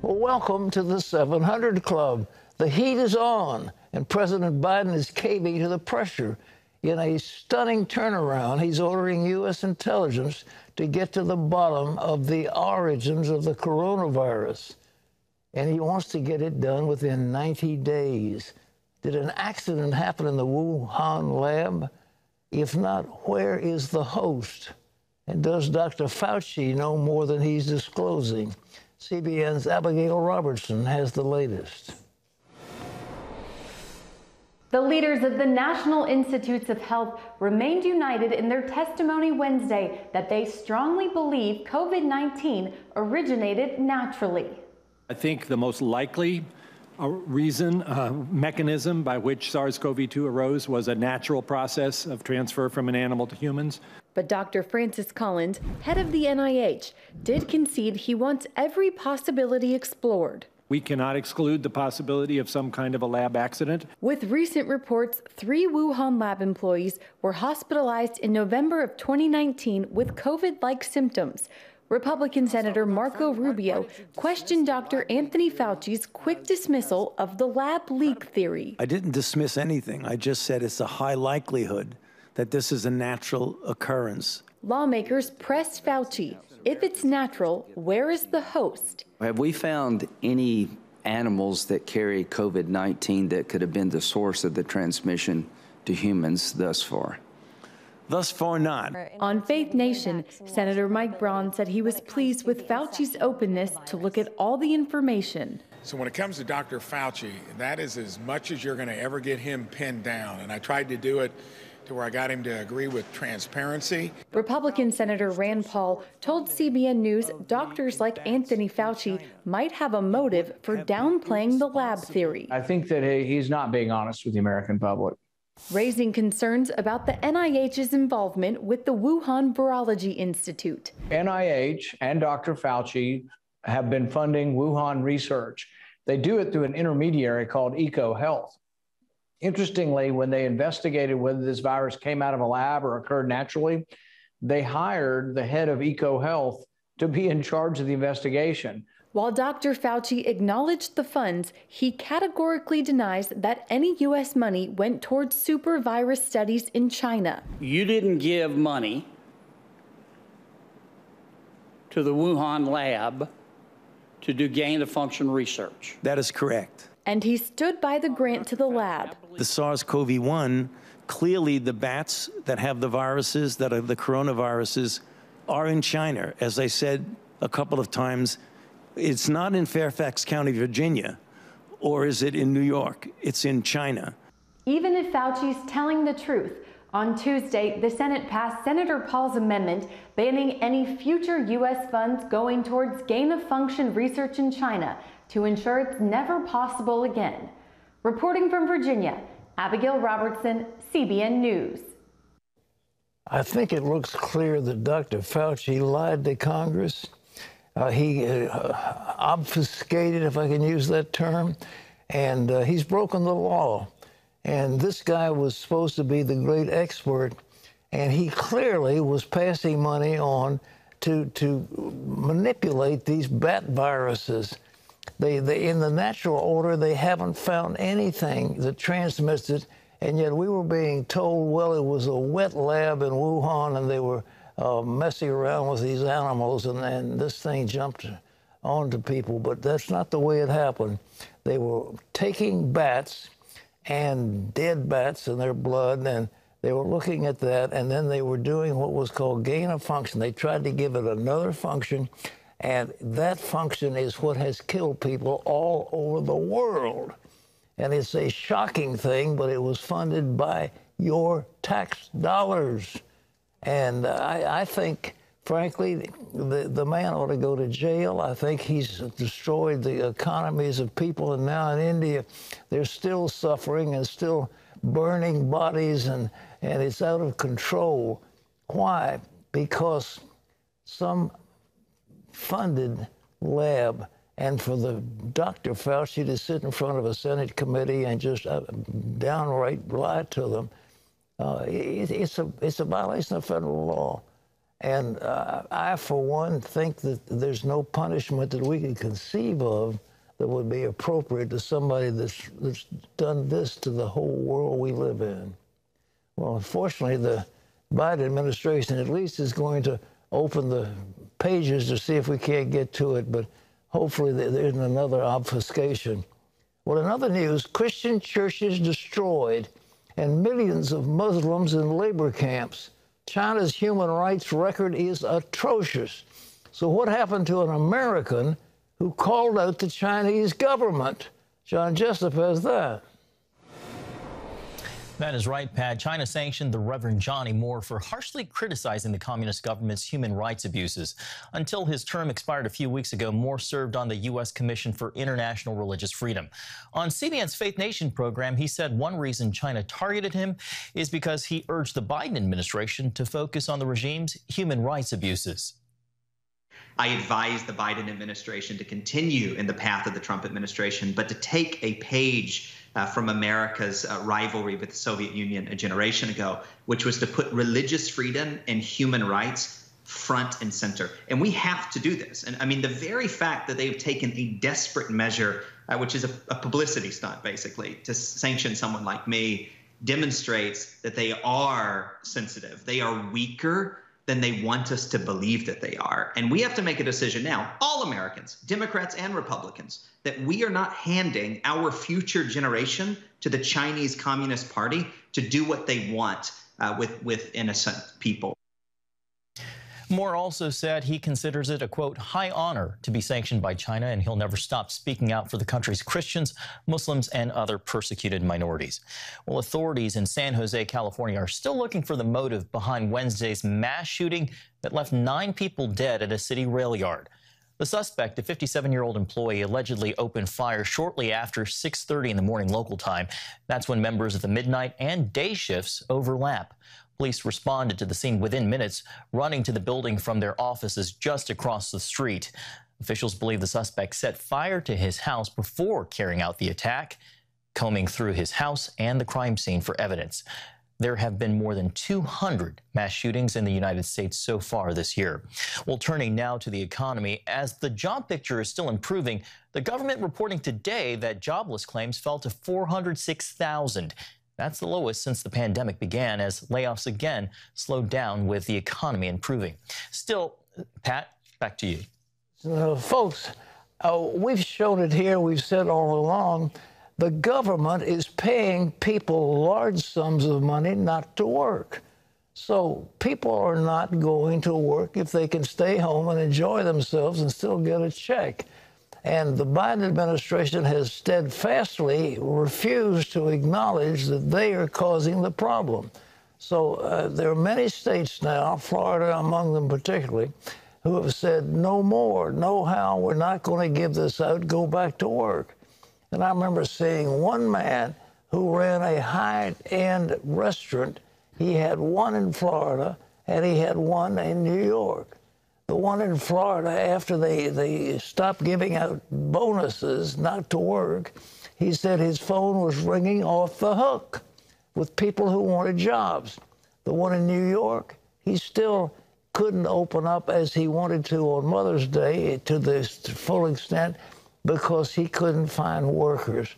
Well, welcome to the 700 Club. The heat is on, and President Biden is caving to the pressure. In a stunning turnaround, he's ordering U.S. intelligence to get to the bottom of the origins of the coronavirus. And he wants to get it done within 90 days. Did an accident happen in the Wuhan lab? If not, where is the host? And does Dr. Fauci know more than he's disclosing? CBN's Abigail Robertson has the latest. The leaders of the National Institutes of Health remained united in their testimony Wednesday that they strongly believe COVID-19 originated naturally. I think the most likely mechanism by which SARS-CoV-2 arose was a natural process of transfer from an animal to humans. But Dr. Francis Collins, head of the NIH, did concede he wants every possibility explored. We cannot exclude the possibility of some kind of a lab accident. With recent reports, 3 Wuhan lab employees were hospitalized in November of 2019 with COVID-like symptoms. Republican Senator Marco Rubio questioned Dr. Anthony Fauci's quick dismissal of the lab leak theory. I didn't dismiss anything. I just said it's a high likelihood that this is a natural occurrence. Lawmakers pressed Fauci. If it's natural, where is the host? Have we found any animals that carry COVID-19 that could have been the source of the transmission to humans thus far? Thus far, not. On Faith Nation, Senator Mike Braun said he was pleased with Fauci's openness to look at all the information. So when it comes to Dr. Fauci, that is as much as you're going to ever get him pinned down. And I tried to do it to where I got him to agree with transparency. Republican Senator Rand Paul told CBN News doctors like Anthony Fauci might have a motive for downplaying the lab theory. I think that he's not being honest with the American public. Raising concerns about the NIH's involvement with the Wuhan Virology Institute. NIH and Dr. Fauci have been funding Wuhan research. They do it through an intermediary called EcoHealth. Interestingly, when they investigated whether this virus came out of a lab or occurred naturally, they hired the head of EcoHealth to be in charge of the investigation. While Dr. Fauci acknowledged the funds, he categorically denies that any U.S. money went towards super virus studies in China. You didn't give money to the Wuhan lab to do gain-of-function research. That is correct. And he stood by the grant to the lab. The SARS-CoV-1, clearly the bats that have the viruses, that are the coronaviruses, are in China. As I said a couple of times, it's not in Fairfax County, Virginia, or is it in New York? It's in China. Even if Fauci's telling the truth, on Tuesday, the Senate passed Senator Paul's amendment banning any future U.S. funds going towards gain-of-function research in China to ensure it's never possible again. Reporting from Virginia, Abigail Robertson, CBN News. I think it looks clear that Dr. Fauci lied to Congress. He obfuscated, if I can use that term, and he's broken the law. And this guy was supposed to be the great expert, and he clearly was passing money on to manipulate these bat viruses. They in the natural order, they haven't found anything that transmits it, and yet we were being told, well, it was a wet lab in Wuhan, and they were messing around with these animals, and this thing jumped onto people. But that's not the way it happened. They were taking bats and dead bats in their blood, and they were looking at that, and then they were doing what was called gain of function. They tried to give it another function, and that function is what has killed people all over the world. And it's a shocking thing, but it was funded by your tax dollars. And I think, frankly, the man ought to go to jail. I think he's destroyed the economies of people. And now in India, they're still suffering and still burning bodies, and it's out of control. Why? Because some funded lab, and for the Dr. Fauci to sit in front of a Senate committee and just downright lie to them, it's a violation of federal law. And I, for one, think that there's no punishment that we can conceive of that would be appropriate to somebody that's done this to the whole world we live in. Well, unfortunately, the Biden administration at least is going to open the pages to see if we can't get to it, but hopefully there isn't another obfuscation. Well, in other news, Christian churches destroyed and millions of Muslims in labor camps. China's human rights record is atrocious. So what happened to an American who called out the Chinese government? John Jessup has that. That is right, Pat. China sanctioned the Reverend Johnny Moore for harshly criticizing the communist government's human rights abuses. Until his term expired a few weeks ago, Moore served on the U.S. Commission for International Religious Freedom. On CBN's Faith Nation program, he said one reason China targeted him is because he urged the Biden administration to focus on the regime's human rights abuses. I advise the Biden administration to continue in the path of the Trump administration, but to take a page from America's rivalry with the Soviet Union a generation ago, which was to put religious freedom and human rights front and center. And we have to do this. And I mean, the very fact that they've taken a desperate measure, which is a publicity stunt, basically, to sanction someone like me, demonstrates that they are sensitive. They are weaker than they want us to believe that they are. And we have to make a decision now, all Americans, Democrats and Republicans, that we are not handing our future generation to the Chinese Communist Party to do what they want with innocent people. Moore also said he considers it a, quote, high honor to be sanctioned by China, and he'll never stop speaking out for the country's Christians, Muslims, and other persecuted minorities. Well, authorities in San Jose, California are still looking for the motive behind Wednesday's mass shooting that left 9 people dead at a city rail yard. The suspect, a 57-year-old employee, allegedly opened fire shortly after 6:30 in the morning local time. That's when members of the midnight and day shifts overlap. Police responded to the scene within minutes, running to the building from their offices just across the street. Officials believe the suspect set fire to his house before carrying out the attack, combing through his house and the crime scene for evidence. There have been more than 200 mass shootings in the United States so far this year. Well, turning now to the economy, as the job picture is still improving, the government reporting today that jobless claims fell to 406,000. That's the lowest since the pandemic began, as layoffs again slowed down with the economy improving. Still, Pat, back to you. Folks, we've shown it here. We've said all along, the government is paying people large sums of money not to work. So people are not going to work if they can stay home and enjoy themselves and still get a check. And the Biden administration has steadfastly refused to acknowledge that they are causing the problem. So there are many states now, Florida among them particularly, who have said no more, no how, we're not going to give this out, go back to work. And I remember seeing one man who ran a high-end restaurant. He had one in Florida and he had one in New York. The one in Florida, after they stopped giving out bonuses not to work, he said his phone was ringing off the hook with people who wanted jobs. The one in New York, he still couldn't open up as he wanted to on Mother's Day to the full extent because he couldn't find workers.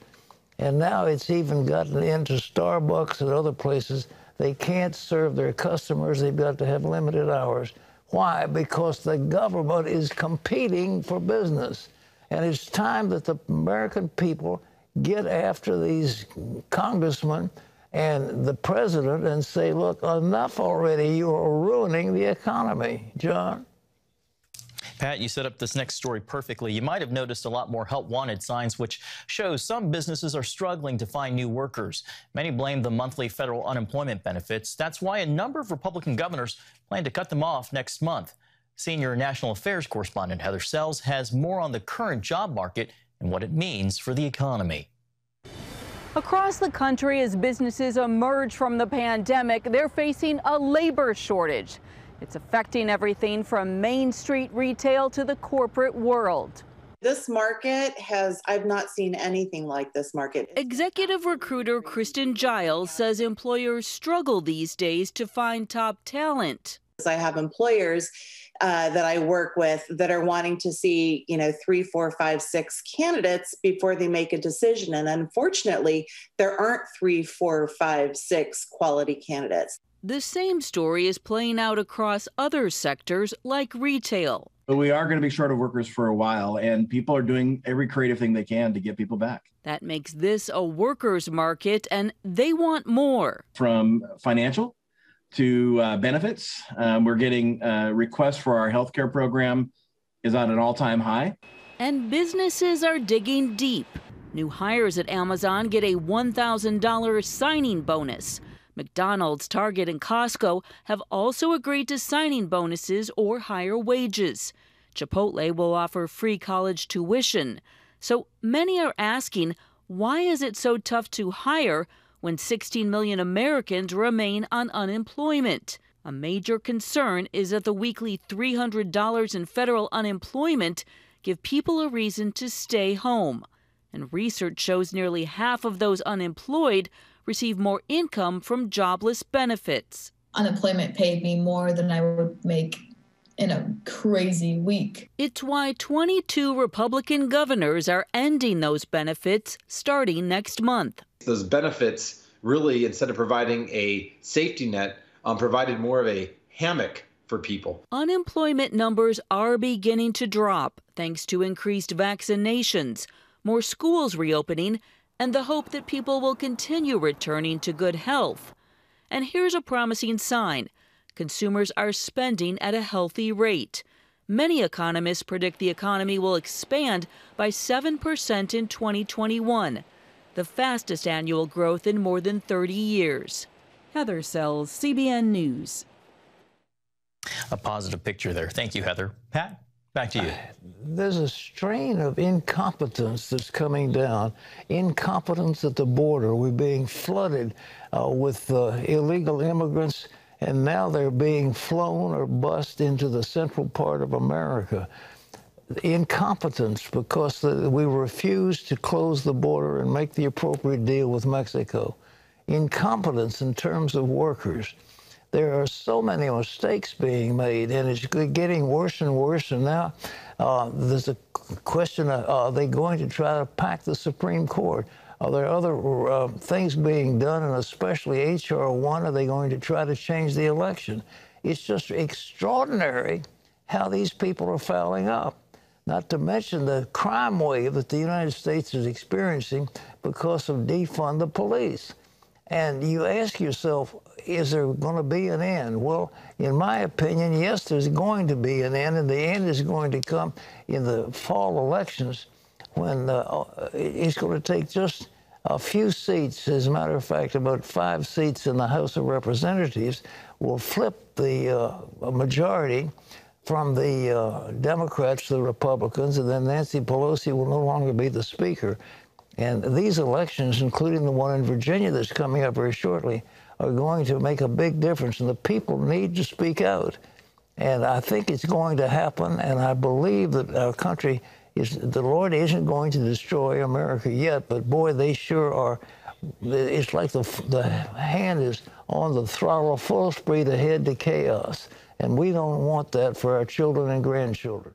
And now it's even gotten into Starbucks and other places. They can't serve their customers. They've got to have limited hours. Why? Because the government is competing for business. And it's time that the American people get after these congressmen and the president and say, look, enough already. You are ruining the economy. John? Pat, you set up this next story perfectly. You might have noticed a lot more help wanted signs, which shows some businesses are struggling to find new workers. Many blame the monthly federal unemployment benefits. That's why a number of Republican governors plan to cut them off next month. Senior national affairs correspondent Heather Sells has more on the current job market and what it means for the economy. Across the country, as businesses emerge from the pandemic, they're facing a labor shortage. It's affecting everything from Main Street retail to the corporate world. This market I've not seen anything like this market. Executive recruiter Kristen Giles says employers struggle these days to find top talent. I have employers that I work with that are wanting to see, 3, 4, 5, 6 candidates before they make a decision. And unfortunately, there aren't 3, 4, 5, 6 quality candidates. The same story is playing out across other sectors like retail. But we are going to be short of workers for a while, and people are doing every creative thing they can to get people back. That makes this a workers' market, and they want more. From financial to benefits, we're getting requests for our healthcare program is at an all-time high. And businesses are digging deep. New hires at Amazon get a $1,000 signing bonus. McDonald's, Target, and Costco have also agreed to signing bonuses or higher wages. Chipotle will offer free college tuition. So many are asking, why is it so tough to hire when 16 million Americans remain on unemployment? A major concern is that the weekly $300 in federal unemployment give people a reason to stay home. And research shows nearly half of those unemployed receive more income from jobless benefits. Unemployment paid me more than I would make in a crazy week. It's why 22 Republican governors are ending those benefits starting next month. Those benefits really, instead of providing a safety net, provided more of a hammock for people. Unemployment numbers are beginning to drop thanks to increased vaccinations, more schools reopening, and the hope that people will continue returning to good health. And here's a promising sign. Consumers are spending at a healthy rate. Many economists predict the economy will expand by 7% in 2021, the fastest annual growth in more than 30 years. Heather Sells, CBN News. A positive picture there. Thank you, Heather. Pat, back to you. There's a strain of incompetence that's coming down. Incompetence at the border. We're being flooded with illegal immigrants, and now they're being flown or bused into the central part of America. Incompetence because we refuse to close the border and make the appropriate deal with Mexico. Incompetence in terms of workers. There are so many mistakes being made, and it's getting worse and worse. And now there's a question, are they going to try to pack the Supreme Court? Are there other things being done, and especially H.R. 1? Are they going to try to change the election? It's just extraordinary how these people are fouling up, not to mention the crime wave that the United States is experiencing because of defund the police. And you ask yourself, is there going to be an end? Well, in my opinion, yes, there's going to be an end, and the end is going to come in the fall elections when it's going to take just a few seats. As a matter of fact, about 5 seats in the House of Representatives will flip the majority from the Democrats to the Republicans, and then Nancy Pelosi will no longer be the Speaker. And these elections, including the one in Virginia that's coming up very shortly, are going to make a big difference, and the people need to speak out. And I think it's going to happen, and I believe that our country the Lord isn't going to destroy America yet, but boy, they sure are. It's like the hand is on the throttle, full speed ahead to chaos. And we don't want that for our children and grandchildren.